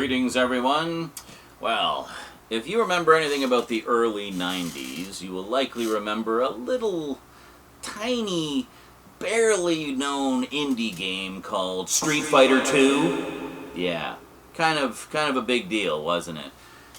Greetings, everyone. Well, if you remember anything about the early 90s, you will likely remember a little tiny, barely known indie game called Street Fighter 2. Yeah, kind of a big deal, wasn't it?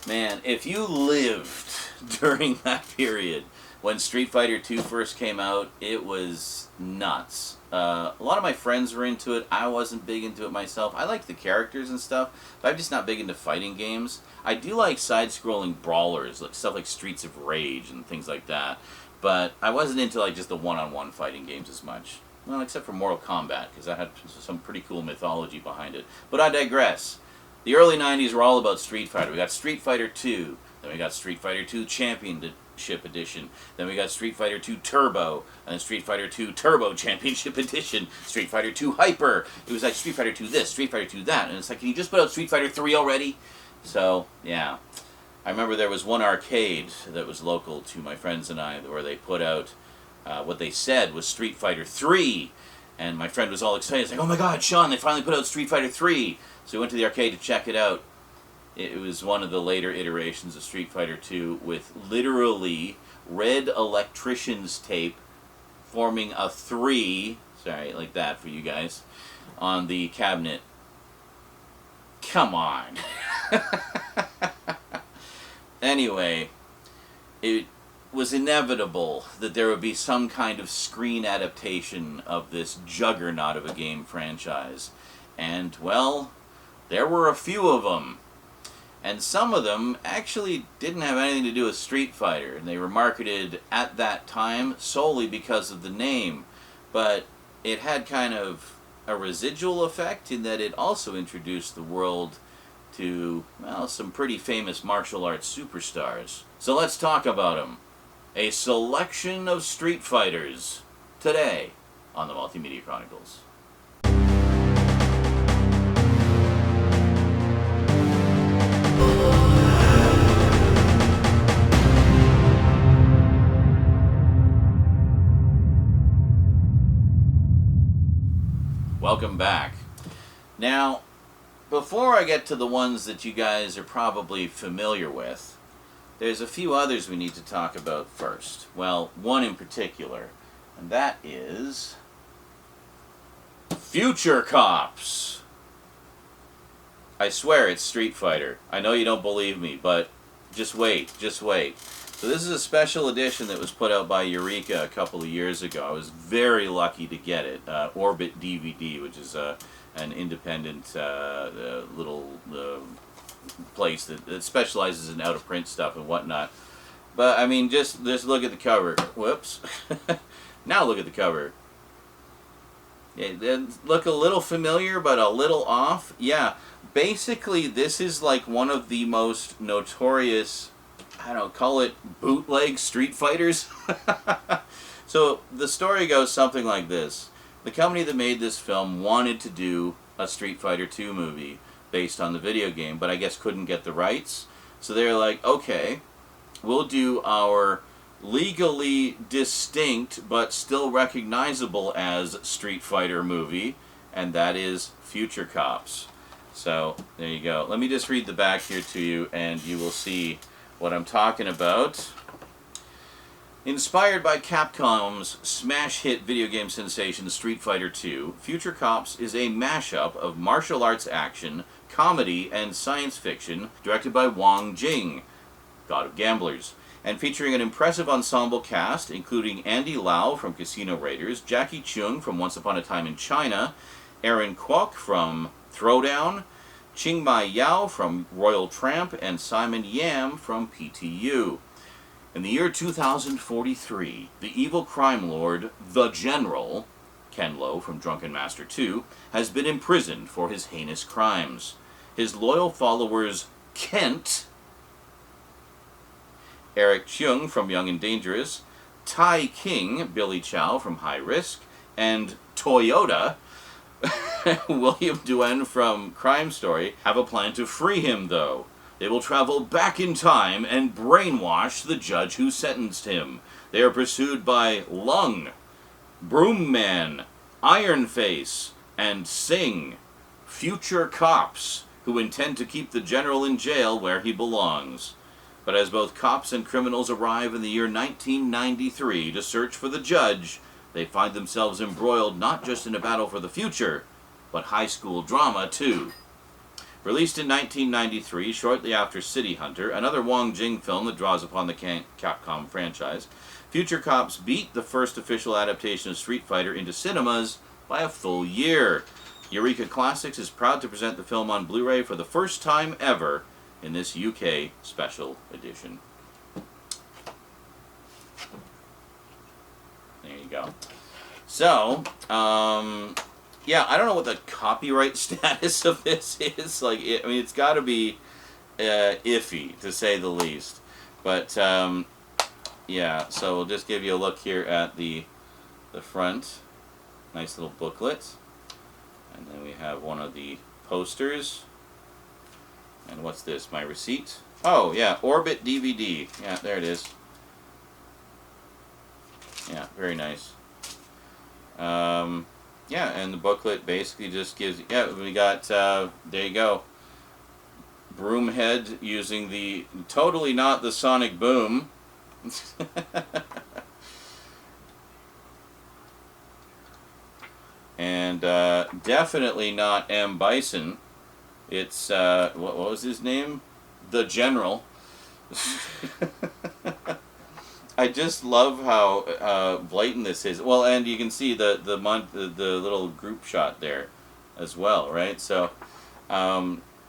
Man, if you lived during that period when Street Fighter 2 first came out, it was nuts. A lot of my friends were into it. I wasn't big into it myself. I like the characters and stuff, but I'm just not big into fighting games. I do like side-scrolling brawlers, like stuff like Streets of Rage and things like that, but I wasn't into like just the one-on-one fighting games as much. Well, except for Mortal Kombat, because that had some pretty cool mythology behind it. But I digress. The early 90s were all about Street Fighter. We got Street Fighter 2, then we got Street Fighter 2 Championship Edition, then we got Street Fighter 2 Turbo, and then Street Fighter 2 Turbo Championship Edition, Street Fighter 2 Hyper. It was like Street Fighter 2 this, Street Fighter 2 that, and it's like, can you just put out Street Fighter 3 already? So, yeah. I remember there was one arcade that was local to my friends and I where they put out what they said was Street Fighter 3, and my friend was all excited. He's like, oh my god, Sean, they finally put out Street Fighter 3. So we went to the arcade to check it out. It was one of the later iterations of Street Fighter 2 with literally red electrician's tape forming a 3, sorry, like that for you guys, on the cabinet. Come on. Anyway, it was inevitable that there would be some kind of screen adaptation of this juggernaut of a game franchise. And, well, there were a few of them. And some of them actually didn't have anything to do with Street Fighter, and they were marketed at that time solely because of the name. But it had kind of a residual effect in that it also introduced the world to, well, some pretty famous martial arts superstars. So let's talk about them. A selection of Street Fighters today on the Multimedia Chronicles. Welcome back. Now, before I get to the ones that you guys are probably familiar with, there's a few others we need to talk about first. Well, one in particular, and that is Future Cops. I swear it's Street Fighter. I know you don't believe me, but just wait, just wait. So this is a special edition that was put out by Eureka a couple of years ago. I was very lucky to get it. Orbit DVD, which is an independent little place that specializes in out-of-print stuff and whatnot. But, I mean, just look at the cover. Whoops. Now look at the cover. They look a little familiar, but a little off. Yeah, basically this is like one of the most notorious, I don't know, call it bootleg Street Fighters. So the story goes something like this. The company that made this film wanted to do a Street Fighter 2 movie based on the video game, but I guess couldn't get the rights. So they're like, okay, we'll do our legally distinct but still recognizable as Street Fighter movie, and that is Future Cops. So there you go. Let me just read the back here to you and you will see what I'm talking about. Inspired by Capcom's smash hit video game sensation Street Fighter 2, Future Cops is a mashup of martial arts action, comedy, and science fiction directed by Wong Jing, God of Gamblers, and featuring an impressive ensemble cast including Andy Lau from Casino Raiders, Jackie Chung from Once Upon a Time in China, Aaron Kwok from Throwdown, Qingmai Yao from Royal Tramp, and Simon Yam from PTU. In the year 2043, the evil crime lord, The General, Ken Lo from Drunken Master 2, has been imprisoned for his heinous crimes. His loyal followers, Kent, Eric Chung from Young and Dangerous, Tai King, Billy Chow from High Risk, and Toyota, William Duen from Crime Story, have a plan to free him, though. They will travel back in time and brainwash the judge who sentenced him. They are pursued by Lung, Broom Man, Iron Face, and Sing. Future Cops who intend to keep the general in jail where he belongs. But as both cops and criminals arrive in the year 1993 to search for the judge, they find themselves embroiled not just in a battle for the future, but high school drama too. Released in 1993, shortly after City Hunter, another Wong Jing film that draws upon the Capcom franchise, Future Cops beat the first official adaptation of Street Fighter into cinemas by a full year. Eureka Classics is proud to present the film on Blu-ray for the first time ever in this UK special edition. There you go. So, yeah, I don't know what the copyright status of this is. Like, I mean, it's got to be iffy, to say the least. But, yeah, so we'll just give you a look here at the front. Nice little booklet. And then we have one of the posters. And what's this? My receipt? Oh, yeah, Orbit DVD. Yeah, there it is. Yeah, very nice. Yeah, and the booklet basically just gives... Yeah, we got... there you go. Broomhead using the... Totally not the sonic boom. And definitely not M. Bison. It's, what was his name? The General. I just love how blatant this is. Well, and you can see the little group shot there as well, right? So,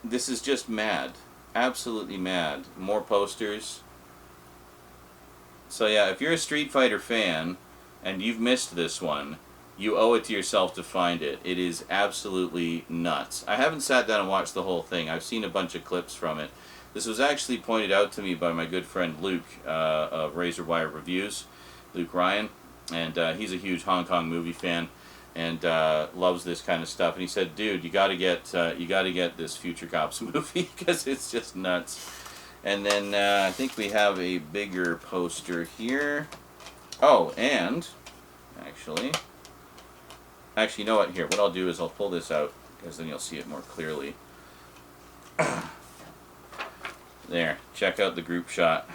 this is just mad. Absolutely mad. More posters. So yeah, if you're a Street Fighter fan and you've missed this one, you owe it to yourself to find it. It is absolutely nuts. I haven't sat down and watched the whole thing. I've seen a bunch of clips from it. This was actually pointed out to me by my good friend Luke of Razor Wire Reviews, Luke Ryan, and he's a huge Hong Kong movie fan and loves this kind of stuff. And he said, "Dude, you got to get this Future Cops movie because it's just nuts." And then I think we have a bigger poster here. Oh, and actually, you know what? Here, what I'll do is I'll pull this out because then you'll see it more clearly. There, check out the group shot.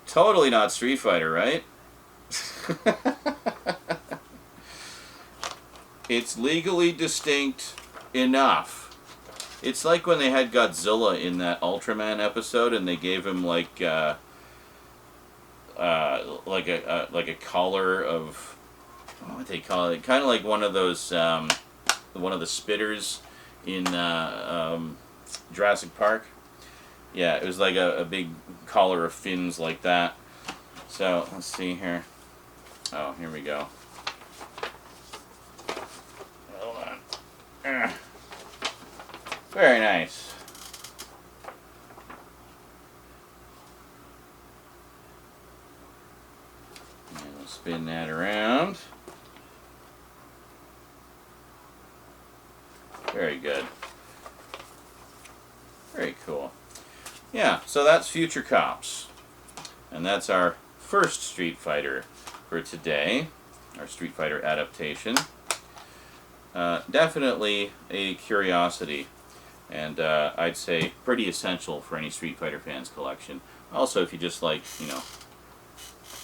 Totally not Street Fighter, right? It's legally distinct enough. It's like when they had Godzilla in that Ultraman episode, and they gave him like a collar of, what would they call it? Kind of like one of those one of the spitters in Jurassic Park. Yeah, it was like a big collar of fins like that. So let's see here. Oh, here we go. Hold on. Very nice. And we'll spin that around. Very good. Very cool. Yeah, so that's Future Cops. And that's our first Street Fighter for today. Our Street Fighter adaptation. Definitely a curiosity. And I'd say pretty essential for any Street Fighter fans collection. Also, if you just like, you know,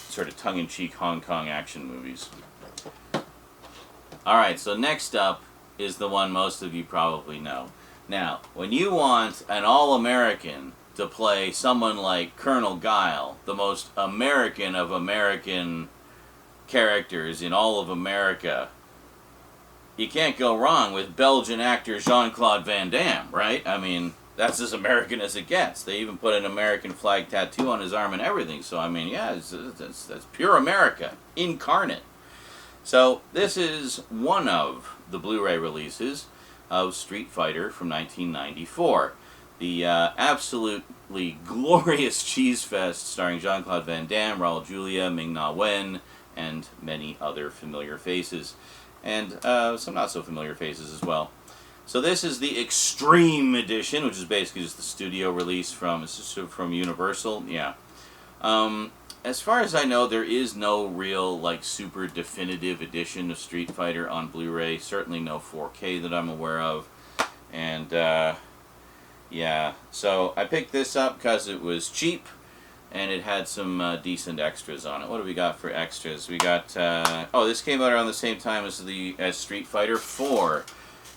sort of tongue-in-cheek Hong Kong action movies. Alright, so next up is the one most of you probably know. Now, when you want an all-American to play someone like Colonel Guile, the most American of American characters in all of America, you can't go wrong with Belgian actor Jean-Claude Van Damme, right? I mean, that's as American as it gets. They even put an American flag tattoo on his arm and everything. So, I mean, yeah, that's pure America, incarnate. So, this is one of the Blu-ray releases of Street Fighter from 1994. The absolutely glorious cheese fest starring Jean-Claude Van Damme, Raul Julia, Ming-Na Wen, and many other familiar faces. And some not so familiar faces as well. So this is the Extreme Edition, which is basically just the studio release from Universal. Yeah. And as far as I know, there is no real, like, super definitive edition of Street Fighter on Blu-ray. Certainly no 4K that I'm aware of. And, yeah. So I picked this up because it was cheap, and it had some decent extras on it. What do we got for extras? We got, oh, this came out around the same time as Street Fighter 4.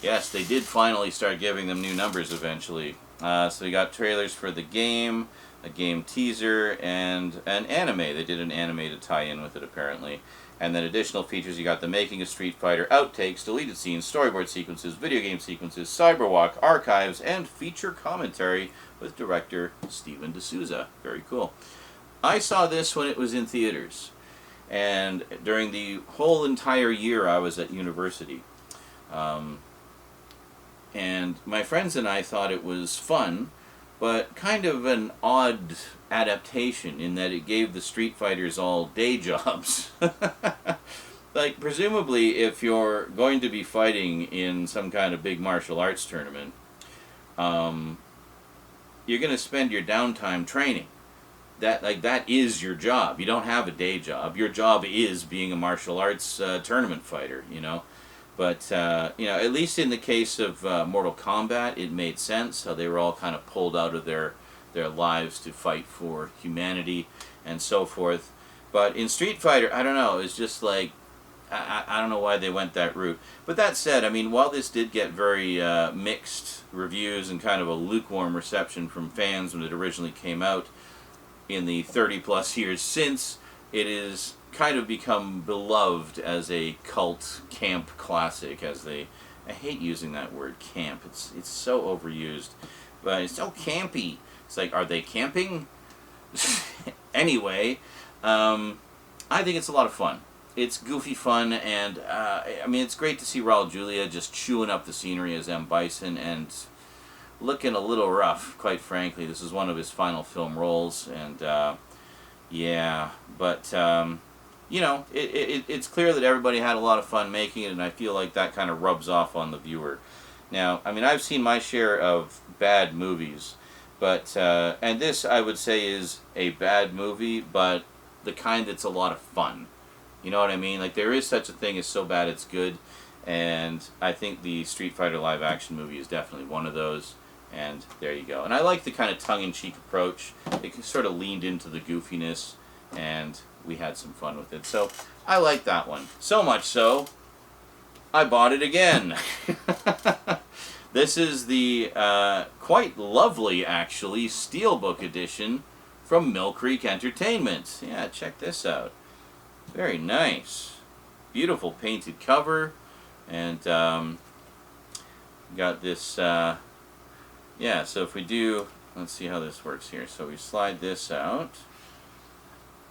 Yes, they did finally start giving them new numbers eventually. So we got trailers for the game, a game teaser, and an anime. They did an anime to tie in with it, apparently. And then additional features, you got the making of Street Fighter, outtakes, deleted scenes, storyboard sequences, video game sequences, cyberwalk, archives, and feature commentary with director Steven D'Souza. Very cool. I saw this when it was in theaters. And during the whole entire year I was at university. And my friends and I thought it was fun, but kind of an odd adaptation in that it gave the Street Fighters all day jobs. Like, presumably, if you're going to be fighting in some kind of big martial arts tournament, you're going to spend your downtime training. That is your job. You don't have a day job. Your job is being a martial arts tournament fighter, you know. But, you know, at least in the case of Mortal Kombat, it made sense how they were all kind of pulled out of their lives to fight for humanity and so forth. But in Street Fighter, I don't know, it's just like, I don't know why they went that route. But that said, I mean, while this did get very mixed reviews and kind of a lukewarm reception from fans when it originally came out, in the 30-plus years since, it is kind of become beloved as a cult camp classic, I hate using that word camp, it's so overused, but it's so campy. It's like, are they camping? Anyway, I think it's a lot of fun. It's goofy fun, and I mean, it's great to see Raul Julia just chewing up the scenery as M. Bison, and looking a little rough, quite frankly. This is one of his final film roles, and yeah, but you know, it's clear that everybody had a lot of fun making it, and I feel like that kind of rubs off on the viewer. Now, I mean, I've seen my share of bad movies, but and this, I would say, is a bad movie, but the kind that's a lot of fun. You know what I mean? Like, there is such a thing as so bad it's good, and I think the Street Fighter live-action movie is definitely one of those. And there you go. And I like the kind of tongue-in-cheek approach. It sort of leaned into the goofiness, and we had some fun with it. So I like that one. So much so, I bought it again. This is the quite lovely, actually, Steelbook edition from Mill Creek Entertainment. Yeah, check this out. Very nice. Beautiful painted cover. And got this... yeah, so if we do, let's see how this works here. So we slide this out.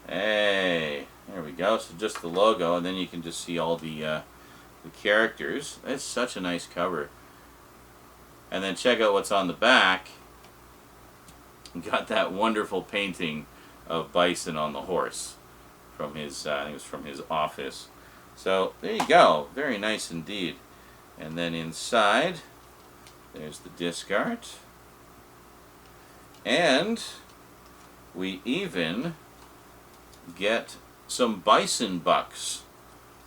Hey, there we go. So just the logo, and then you can just see all the characters. It's such a nice cover. And then check out what's on the back. We got that wonderful painting of Bison on the horse from his, I think it was from his office. So there you go. Very nice indeed. And then inside, there's the disc art. And we even get some bison bucks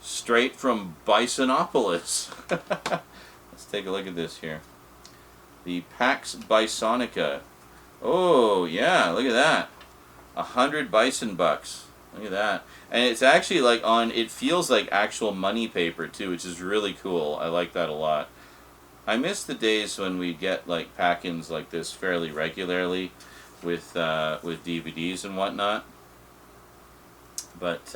straight from Bisonopolis. Let's take a look at this here. The Pax Bisonica. Oh, yeah, look at that. 100 bison bucks. Look at that. And it's actually like it feels like actual money paper too, which is really cool. I like that a lot. I miss the days when we get like pack-ins like this fairly regularly with DVDs and whatnot. But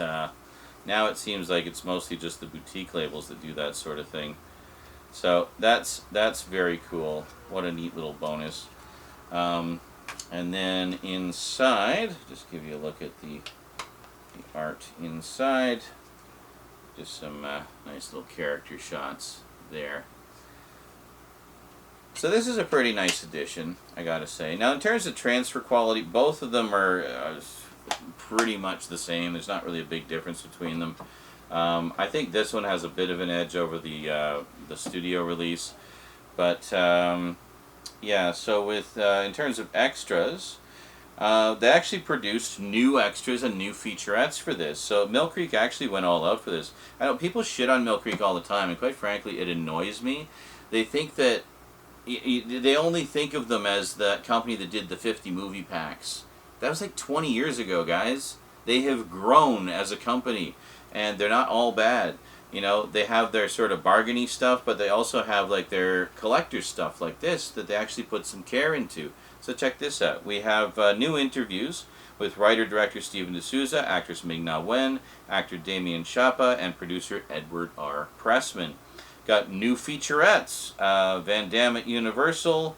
now it seems like it's mostly just the boutique labels that do that sort of thing. So that's very cool. What a neat little bonus. And then inside, just give you a look at the art inside. Just some nice little character shots there. So this is a pretty nice edition, I gotta say. Now in terms of transfer quality, both of them are pretty much the same. There's not really a big difference between them. I think this one has a bit of an edge over the studio release. But yeah, so with in terms of extras, They actually produced new extras and new featurettes for this. So Mill Creek actually went all out for this. I know people shit on Mill Creek all the time, and quite frankly, it annoys me. They think that they only think of them as the company that did the 50 movie packs. That was like 20 years ago, guys. They have grown as a company, and they're not all bad. You know, they have their sort of bargainy stuff, but they also have like their collector stuff like this that they actually put some care into. So check this out. We have new interviews with writer-director Steven D'Souza, actress Ming-Na Wen, actor Damien Chapa, and producer Edward R. Pressman. Got new featurettes. Van Damme at Universal,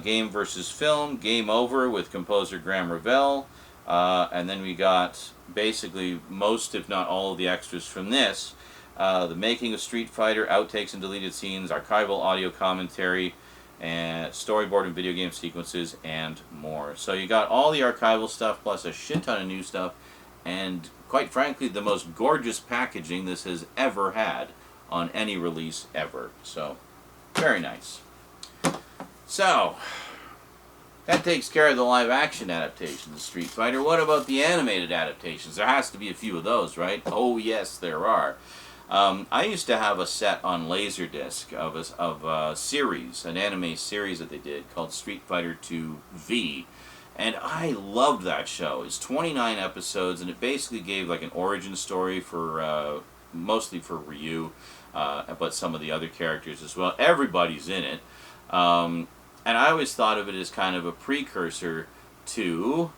Game vs. Film, Game Over with composer Graham Revell. And then we got basically most, if not all, of the extras from this. The making of Street Fighter, outtakes and deleted scenes, archival audio commentary, and storyboard and video game sequences, and more. So you got all the archival stuff plus a shit ton of new stuff, and quite frankly, the most gorgeous packaging this has ever had on any release ever. So, very nice. So, that takes care of the live action adaptations of Street Fighter. What about the animated adaptations? There has to be a few of those, right? Oh yes, there are. I used to have a set on laserdisc of a series, an anime series that they did called Street Fighter 2 V, and I loved that show. It's 29 episodes, and it basically gave like an origin story for mostly for Ryu, but some of the other characters as well. Everybody's in it, and I always thought of it as kind of a precursor to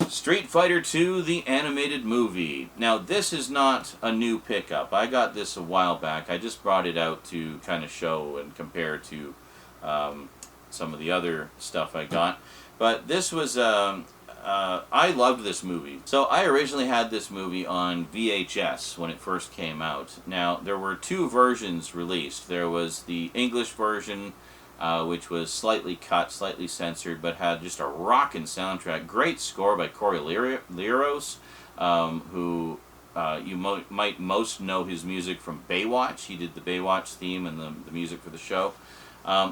Street Fighter 2, the animated movie. Now, this is not a new pickup. I got this a while back. I just brought it out to kind of show and compare to some of the other stuff I got. But this was, I loved this movie. So I originally had this movie on VHS when it first came out. Now, there were two versions released. There was the English version, which was slightly cut, slightly censored, but had just a rockin' soundtrack. Great score by Corey Liros, who you might most know his music from Baywatch. He did the Baywatch theme and the music for the show.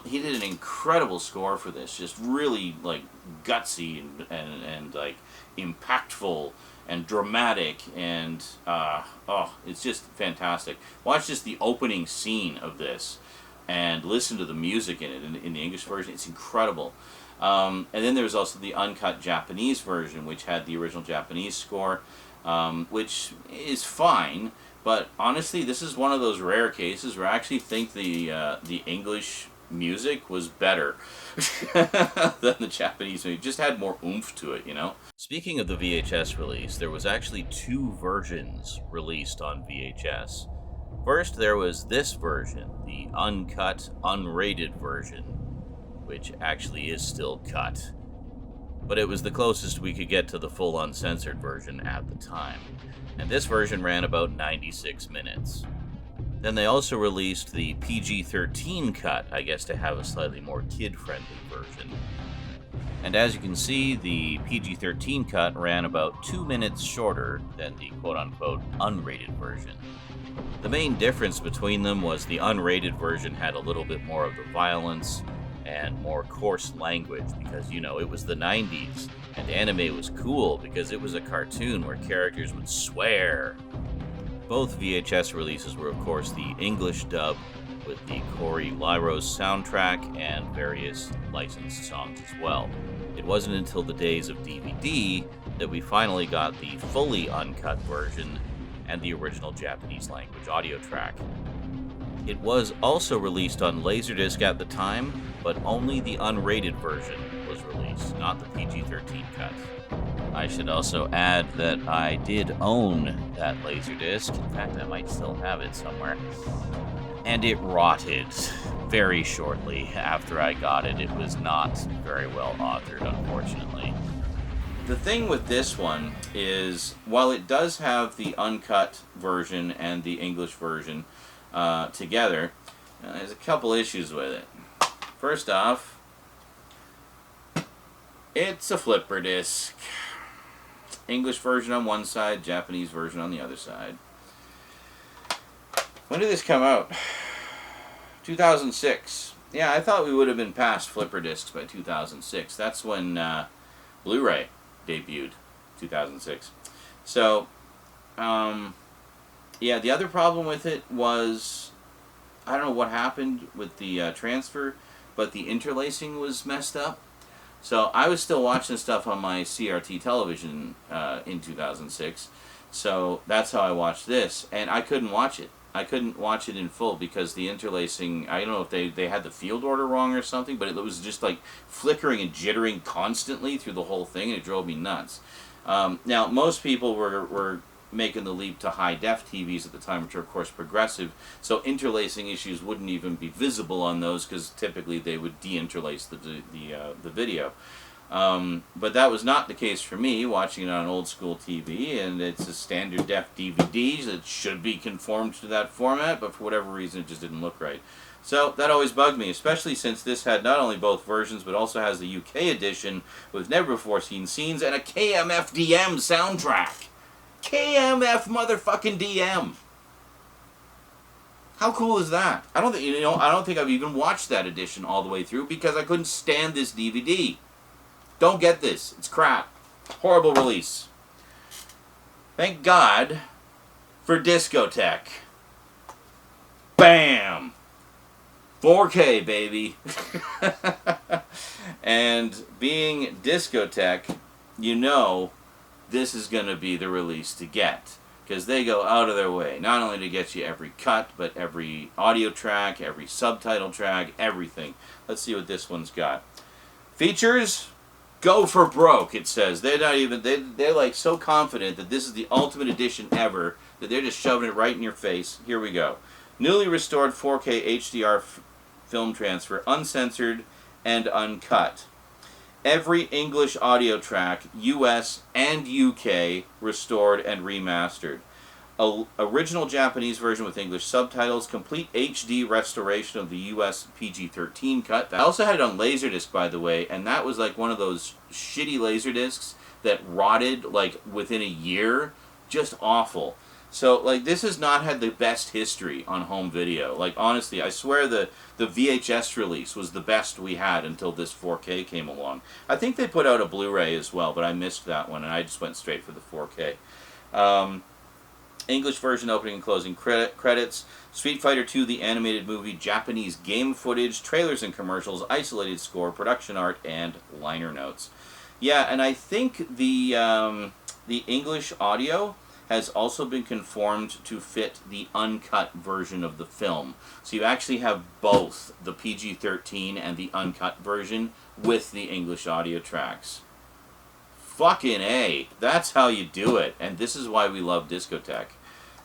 He did an incredible score for this, just really like gutsy and like impactful and dramatic, and it's just fantastic. Watch just the opening scene of this and listen to the music in it in the English version. It's incredible. And then there's also the uncut Japanese version, which had the original Japanese score, which is fine, but honestly, this is one of those rare cases where I actually think the English music was better than the Japanese music. It just had more oomph to it, you know? Speaking of the VHS release, there was actually two versions released on VHS. First, there was this version, the uncut, unrated version, which actually is still cut. But it was the closest we could get to the full uncensored version at the time. And this version ran about 96 minutes. Then they also released the PG-13 cut, I guess to have a slightly more kid-friendly version. And as you can see, the PG-13 cut ran about 2 minutes shorter than the quote-unquote unrated version. The main difference between them was the unrated version had a little bit more of the violence and more coarse language because, you know, it was the 90s, and anime was cool because it was a cartoon where characters would swear. Both VHS releases were, of course, the English dub with the Corey Liros soundtrack and various licensed songs as well. It wasn't until the days of DVD that we finally got the fully uncut version and the original Japanese language audio track. It was also released on Laserdisc at the time, but only the unrated version was released, not the PG-13 cut. I should also add that I did own that Laserdisc. In fact, I might still have it somewhere. And it rotted very shortly after I got it. It was not very well authored, unfortunately. The thing with this one is, while it does have the uncut version and the English version together, there's a couple issues with it. First off, it's a flipper disc. English version on one side, Japanese version on the other side. When did this come out? 2006. Yeah, I thought we would have been past flipper discs by 2006. That's when Blu-ray debuted, 2006. So, yeah, the other problem with it was, I don't know what happened with the transfer, but the interlacing was messed up. So I was still watching stuff on my CRT television in 2006. So that's how I watched this, and I couldn't watch it. I couldn't watch it in full because the interlacing, I don't know if they had the field order wrong or something, but it was just like flickering and jittering constantly through the whole thing, and it drove me nuts. Now, most people were making the leap to high-def TVs at the time, which are, of course, progressive, so interlacing issues wouldn't even be visible on those because typically they would de-interlace the video. But that was not the case for me, watching it on an old-school TV, and it's a standard def DVD that should be conformed to that format, but for whatever reason it just didn't look right. So that always bugged me, especially since this had not only both versions, but also has the UK edition with never-before-seen scenes and a KMFDM soundtrack. KMF motherfucking DM. How cool is that? I don't think I've even watched that edition all the way through because I couldn't stand this DVD. Don't get this. It's crap. Horrible release. Thank God for Discotech. Bam! 4K, baby. And being Discotech, you know this is going to be the release to get. Because they go out of their way, not only to get you every cut, but every audio track, every subtitle track, everything. Let's see what this one's got. Features, go for broke, it says. They're not even, they're like so confident that this is the ultimate edition ever, that they're just shoving it right in your face. Here we go. Newly restored 4K HDR film transfer, uncensored and uncut. Every English audio track, US and UK, restored and remastered. Original Japanese version with English subtitles, complete HD restoration of the US PG-13 cut. I also had it on laserdisc, by the way, and that was like one of those shitty laserdiscs that rotted like within a year. Just awful. So, like, this has not had the best history on home video. Like, honestly, I swear the VHS release was the best we had until this 4K came along. I think they put out a Blu-ray as well, but I missed that one, and I just went straight for the 4K. English version opening and closing credits. Street Fighter II, the animated movie, Japanese game footage, trailers and commercials, isolated score, production art, and liner notes. Yeah, and I think the English audio has also been conformed to fit the uncut version of the film. So you actually have both the PG-13 and the uncut version with the English audio tracks. Fucking A. That's how you do it. And this is why we love Discotech.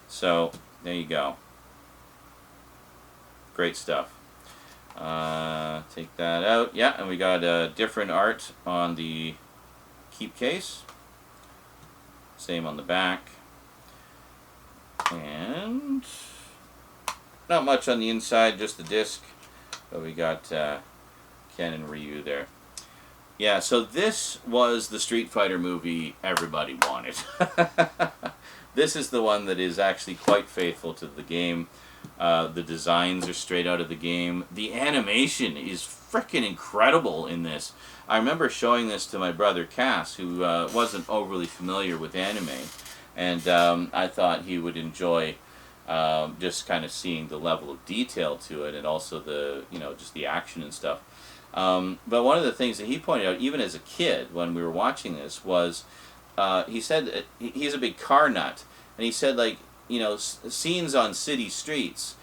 So, there you go. Great stuff. Take that out. Yeah, and we got different art on the keep case. Same on the back. And not much on the inside, just the disc. But we got Ken and Ryu there. Yeah, so this was the Street Fighter movie everybody wanted. This is the one that is actually quite faithful to the game. The designs are straight out of the game. The animation is freaking incredible in this. I remember showing this to my brother Cass, who wasn't overly familiar with anime. And I thought he would enjoy just kind of seeing the level of detail to it, and also the, just the action and stuff. But one of the things that he pointed out, even as a kid, when we were watching this, was he said he's a big car nut, and he said, like, scenes on city streets,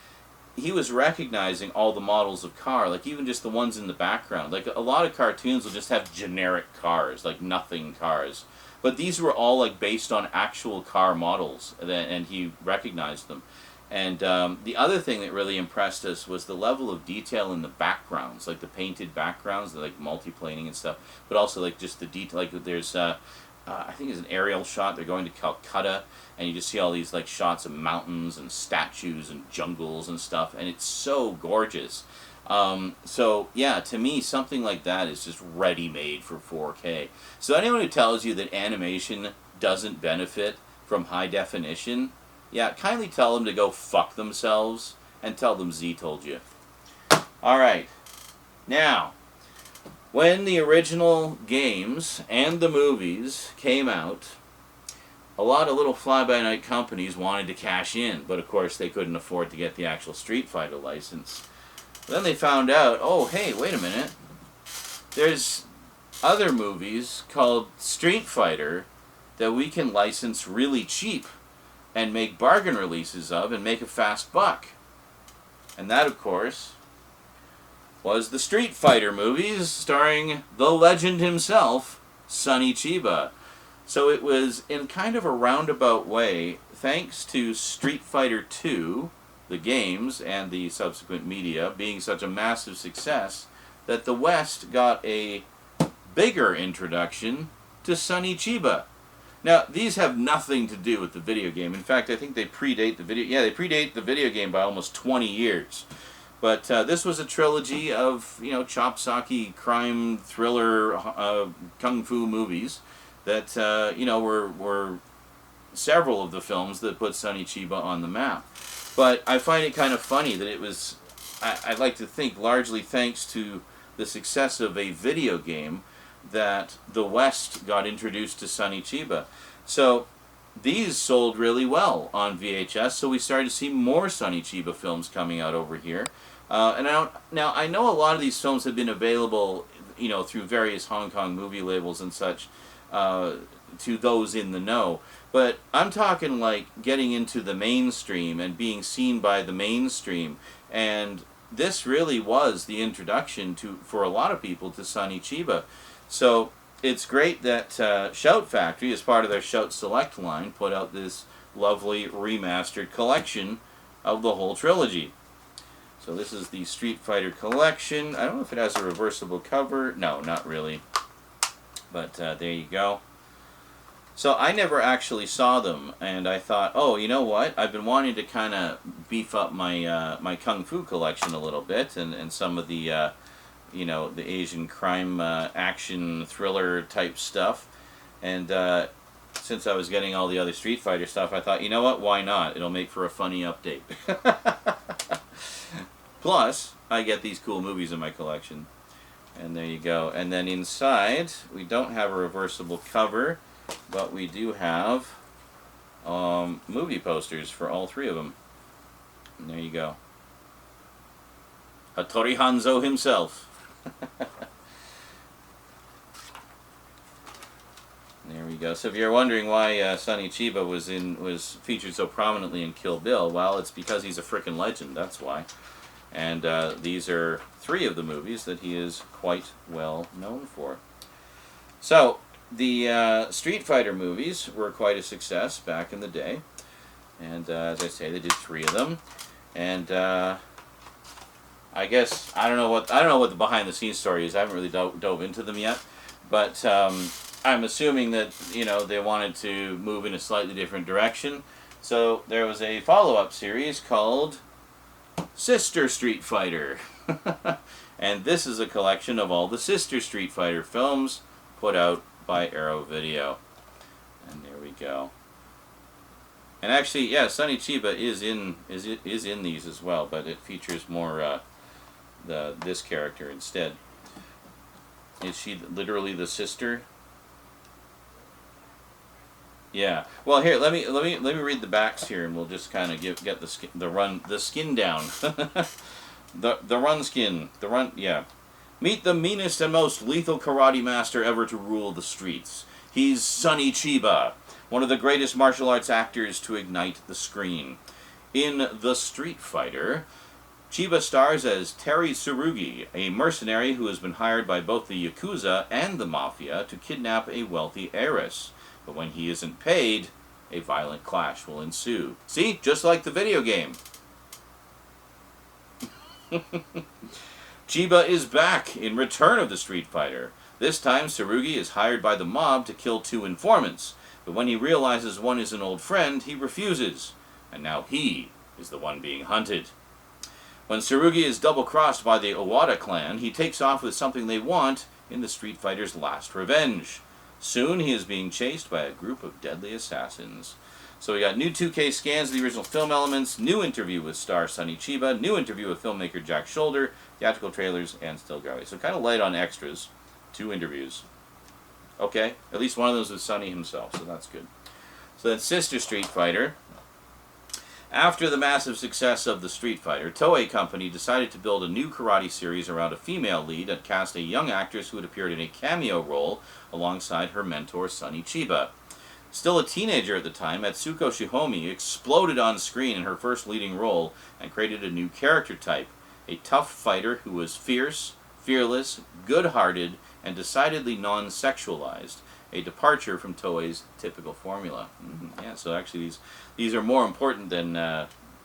he was recognizing all the models of car, like even just the ones in the background. Like a lot of cartoons will just have generic cars, like nothing cars. But these were all like based on actual car models, and he recognized them. And the other thing that really impressed us was the level of detail in the backgrounds, like the painted backgrounds, like multiplaning and stuff, but also like just the detail. Like there's, I think it's an aerial shot. They're going to Calcutta, and you just see all these like shots of mountains and statues and jungles and stuff, and it's so gorgeous. So yeah, to me, something like that is just ready-made for 4K. So anyone who tells you that animation doesn't benefit from high definition, yeah, kindly tell them to go fuck themselves and tell them Z told you. Alright, Now, when the original games and the movies came out, a lot of little fly-by-night companies wanted to cash in, but of course they couldn't afford to get the actual Street Fighter license. Then they found out, oh hey, wait a minute, there's other movies called Street Fighter that we can license really cheap and make bargain releases of and make a fast buck. And that, of course, was the Street Fighter movies starring the legend himself, Sonny Chiba. So it was, in kind of a roundabout way, thanks to Street Fighter II, the games and the subsequent media being such a massive success, that the West got a bigger introduction to Sonny Chiba. Now, these have nothing to do with the video game. In fact, I think they predate the video. Yeah, they predate the video game by almost 20 years. But this was a trilogy of, chop-socky crime thriller kung fu movies that were several of the films that put Sonny Chiba on the map. But I find it kind of funny that it was, I'd like to think, largely thanks to the success of a video game that the West got introduced to Sonny Chiba. So these sold really well on VHS, so we started to see more Sonny Chiba films coming out over here. Now I know a lot of these films have been available, through various Hong Kong movie labels and such, to those in the know. But I'm talking like getting into the mainstream and being seen by the mainstream. And this really was the introduction for a lot of people to Sonny Chiba. So it's great that Shout Factory, as part of their Shout Select line, put out this lovely remastered collection of the whole trilogy. So this is the Street Fighter collection. I don't know if it has a reversible cover. No, not really. But there you go. So I never actually saw them, and I thought, oh, you know what? I've been wanting to kind of beef up my my Kung Fu collection a little bit, and some of the the Asian crime action thriller type stuff. And since I was getting all the other Street Fighter stuff, I thought, you know what? Why not? It'll make for a funny update. Plus, I get these cool movies in my collection. And there you go. And then inside, we don't have a reversible cover, but we do have movie posters for all three of them. And there you go. Hattori Hanzo himself. There we go. So if you're wondering why Sonny Chiba was featured so prominently in Kill Bill, well, it's because he's a frickin' legend. That's why. And these are three of the movies that he is quite well known for. So the Street Fighter movies were quite a success back in the day, and as I say, they did three of them. And I guess I don't know what the behind-the-scenes story is. I haven't really dove into them yet, but I'm assuming that they wanted to move in a slightly different direction. So there was a follow-up series called Sister Street Fighter, and this is a collection of all the Sister Street Fighter films put out by Arrow Video. And there we go. And actually, yeah, Sonny Chiba is in these as well, but it features more this character instead. Is she literally the sister? Yeah. Well, here, let me read the backs here, and we'll just kind of get the skin down. Yeah. Meet the meanest and most lethal karate master ever to rule the streets. He's Sonny Chiba, one of the greatest martial arts actors to ignite the screen. In The Street Fighter, Chiba stars as Terry Tsurugi, a mercenary who has been hired by both the Yakuza and the Mafia to kidnap a wealthy heiress. But when he isn't paid, a violent clash will ensue. See? Just like the video game. Chiba is back in Return of the Street Fighter. This time, Tsurugi is hired by the mob to kill two informants. But when he realizes one is an old friend, he refuses. And now he is the one being hunted. When Tsurugi is double-crossed by the Owada clan, he takes off with something they want in the Street Fighter's last revenge. Soon he is being chased by a group of deadly assassins. So we got new 2K scans of the original film elements, new interview with star Sonny Chiba, new interview with filmmaker Jack Shoulder, theatrical trailers, and still gallery. So kind of light on extras. 2 interviews. Okay, at least one of those with Sonny himself, so that's good. So then Sister Street Fighter. After the massive success of the Street Fighter, Toei Company decided to build a new karate series around a female lead and cast a young actress who had appeared in a cameo role alongside her mentor Sonny Chiba. Still a teenager at the time, Atsuko Shihomi exploded on screen in her first leading role and created a new character type, a tough fighter who was fierce, fearless, good-hearted, and decidedly non-sexualized, a departure from Toei's typical formula. Yeah, so actually these are more important than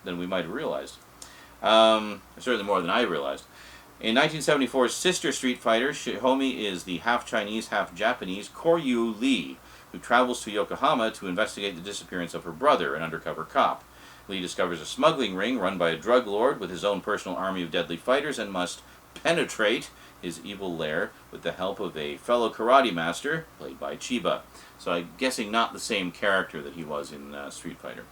we might have realized. Certainly more than I realized. In 1974's Sister Street Fighter, Shihomi is the half-Chinese, half-Japanese Koryu Lee, who travels to Yokohama to investigate the disappearance of her brother, an undercover cop. Lee discovers a smuggling ring run by a drug lord with his own personal army of deadly fighters and must penetrate his evil lair with the help of a fellow karate master, played by Chiba. So I'm guessing not the same character that he was in Street Fighter.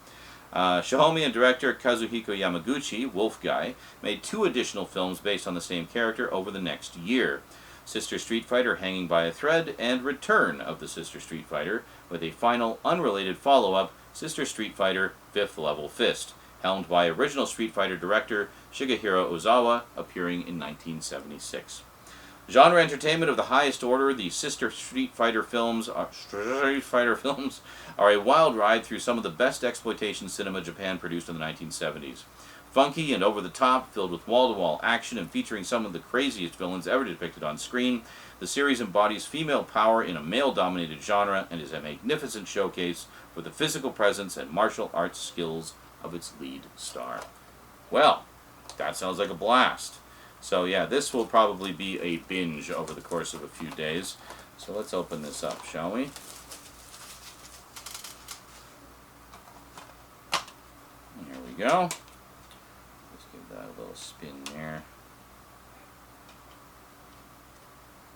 Shihomi and director Kazuhiko Yamaguchi, Wolf Guy, made 2 additional films based on the same character over the next year. Sister Street Fighter Hanging by a Thread, and Return of the Sister Street Fighter, with a final unrelated follow-up, Sister Street Fighter 5th Level Fist, helmed by original Street Fighter director Shigehiro Ozawa, appearing in 1976. Genre entertainment of the highest order, the Sister Street Fighter films are a wild ride through some of the best exploitation cinema Japan produced in the 1970s. Funky and over-the-top, filled with wall-to-wall action and featuring some of the craziest villains ever depicted on screen, the series embodies female power in a male-dominated genre and is a magnificent showcase for the physical presence and martial arts skills of its lead star. Well, that sounds like a blast. So yeah, this will probably be a binge over the course of a few days. So let's open this up, shall we? Here we go. Let's give that a little spin there.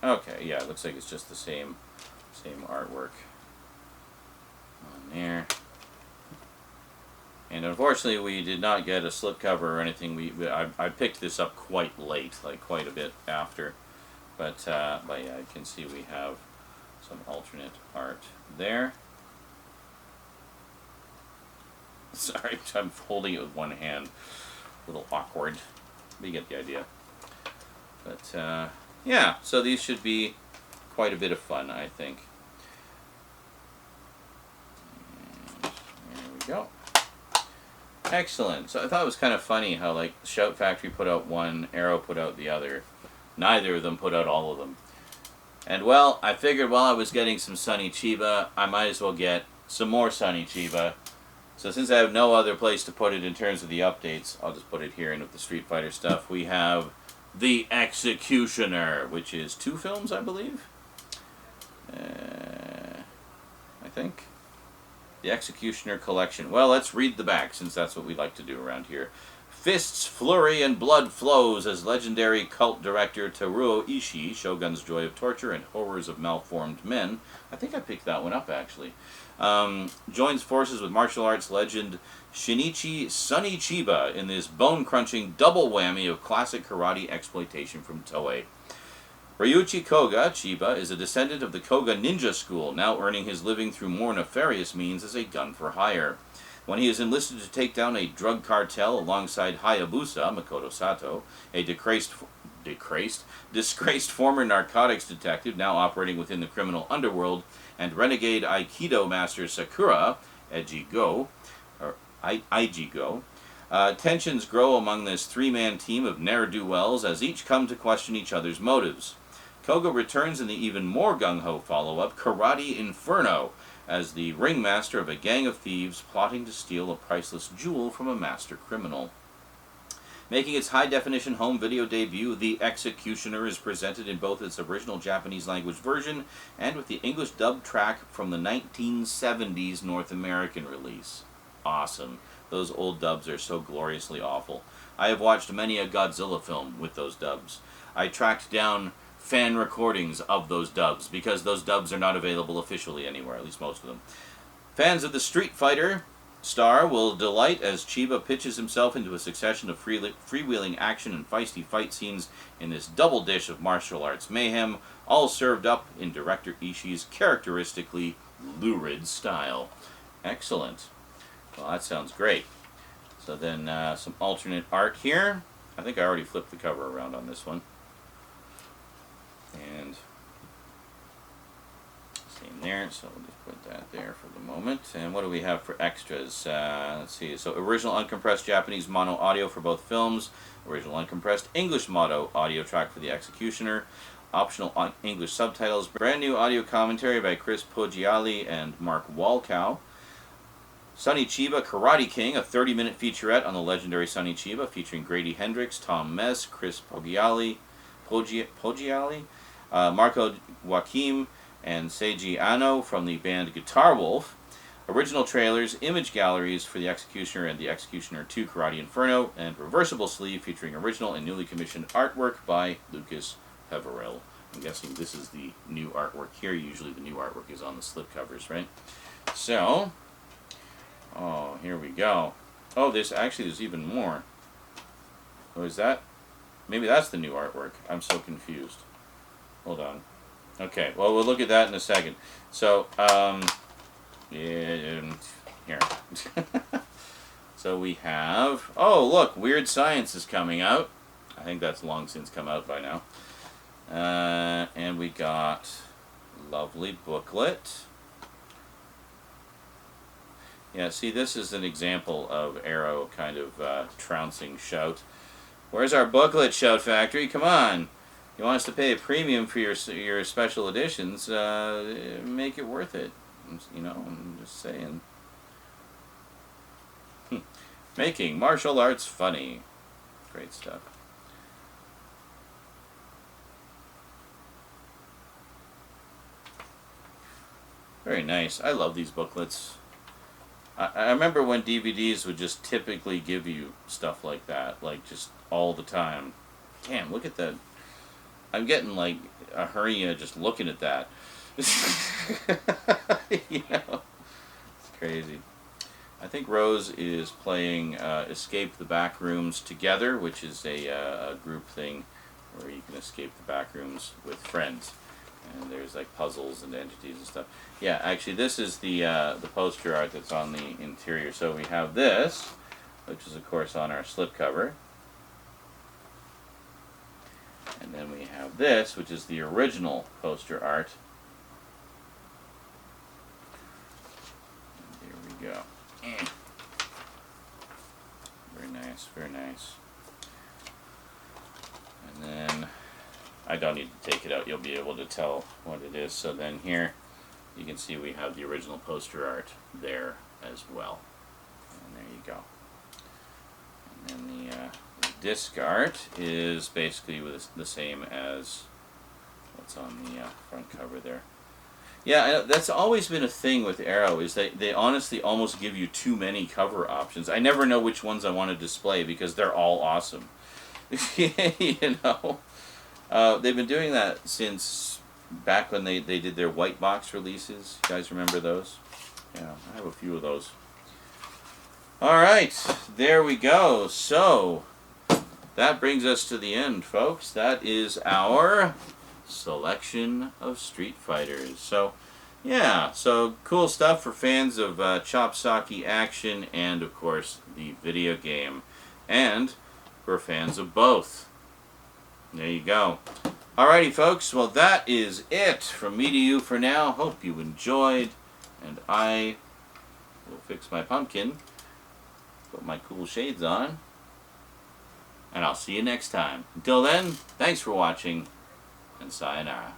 Okay, yeah, it looks like it's just the same artwork on there. And unfortunately, we did not get a slipcover or anything. I picked this up quite late, like quite a bit after. But yeah, you can see we have some alternate art there. Sorry, I'm holding it with one hand. A little awkward. But you get the idea. But yeah, so these should be quite a bit of fun, I think. And there we go. Excellent. So I thought it was kind of funny how, like, Shout Factory put out one, Arrow put out the other. Neither of them put out all of them. And, well, I figured while I was getting some Sonny Chiba, I might as well get some more Sonny Chiba. So since I have no other place to put it in terms of the updates, I'll just put it here in with the Street Fighter stuff. We have The Executioner, which is 2 films, I believe. I think. The Executioner Collection. Well, let's read the back, since that's what we like to do around here. Fists flurry and blood flows as legendary cult director Teruo Ishii, Shogun's Joy of Torture and Horrors of Malformed Men, I think I picked that one up actually, joins forces with martial arts legend Shinichi Sonny Chiba in this bone-crunching double whammy of classic karate exploitation from Toei. Ryuichi Koga, Chiba, is a descendant of the Koga ninja school, now earning his living through more nefarious means as a gun-for-hire. When he is enlisted to take down a drug cartel alongside Hayabusa, Makoto Sato, a disgraced former narcotics detective now operating within the criminal underworld, and renegade Aikido master Sakura, Eijigo, tensions grow among this 3-man team of ne'er-do-wells as each come to question each other's motives. Koga returns in the even more gung-ho follow-up, Karate Inferno, as the ringmaster of a gang of thieves plotting to steal a priceless jewel from a master criminal. Making its high-definition home video debut, The Executioner is presented in both its original Japanese language version and with the English dub track from the 1970s North American release. Awesome. Those old dubs are so gloriously awful. I have watched many a Godzilla film with those dubs. I tracked down fan recordings of those dubs because those dubs are not available officially anywhere, at least most of them. Fans of the Street Fighter star will delight as Chiba pitches himself into a succession of freewheeling action and feisty fight scenes in this double dish of martial arts mayhem, all served up in director Ishii's characteristically lurid style. Excellent. Well, that sounds great. So then some alternate art here. I think I already flipped the cover around on this one. And same there, so we'll just put that there for the moment. And what do we have for extras? Let's see. So original uncompressed Japanese mono audio for both films. Original uncompressed English mono audio track for The Executioner. Optional English subtitles. Brand new audio commentary by Chris Poggiali and Mark Walkow. Sonny Chiba, Karate King, a 30-minute featurette on the legendary Sonny Chiba, featuring Grady Hendrix, Tom Mess, Chris Poggiali, Marco Joaquim, and Seiji Ano from the band Guitar Wolf. Original trailers, image galleries for The Executioner and The Executioner 2 Karate Inferno, and reversible sleeve featuring original and newly commissioned artwork by Lucas Peverell. I'm guessing this is the new artwork here. Usually the new artwork is on the slipcovers, right? So, oh, here we go. Oh, there's even more. Oh, is that? Maybe that's the new artwork. I'm so confused. Hold on. Okay, well, we'll look at that in a second. So, yeah, here. So we have, oh, look, Weird Science is coming out. I think that's long since come out by now. And we got lovely booklet. Yeah, see, this is an example of Arrow kind of trouncing Shout. Where's our booklet, Shout Factory? Come on. You want us to pay a premium for your special editions, make it worth it. You know, I'm just saying. Making martial arts funny. Great stuff. Very nice. I love these booklets. I remember when DVDs would just typically give you stuff like that, like just all the time. Damn, look at that. I'm getting like a hernia just looking at that. You know, it's crazy. I think Rose is playing Escape the Backrooms Together, which is a group thing where you can escape the backrooms with friends. And there's like puzzles and entities and stuff. Yeah, actually this is the poster art that's on the interior. So we have this, which is of course on our slipcover. And then we have this, which is the original poster art. And there we go. Very nice, very nice. And then I don't need to take it out, you'll be able to tell what it is. So then here you can see we have the original poster art there as well. And there you go. And then the disc art is basically the same as what's on the front cover there. Yeah, that's always been a thing with Arrow, is they honestly almost give you too many cover options. I never know which ones I want to display because they're all awesome. You know? They've been doing that since back when they did their white box releases. You guys remember those? Yeah, I have a few of those. Alright, there we go. So, that brings us to the end, folks. That is our selection of Street Fighters. So, yeah, so cool stuff for fans of chop-socky action and, of course, the video game. And for fans of both. There you go. Alrighty, folks. Well, that is it from me to you for now. Hope you enjoyed. And I will fix my pumpkin, put my cool shades on, and I'll see you next time. Until then, thanks for watching, and sayonara.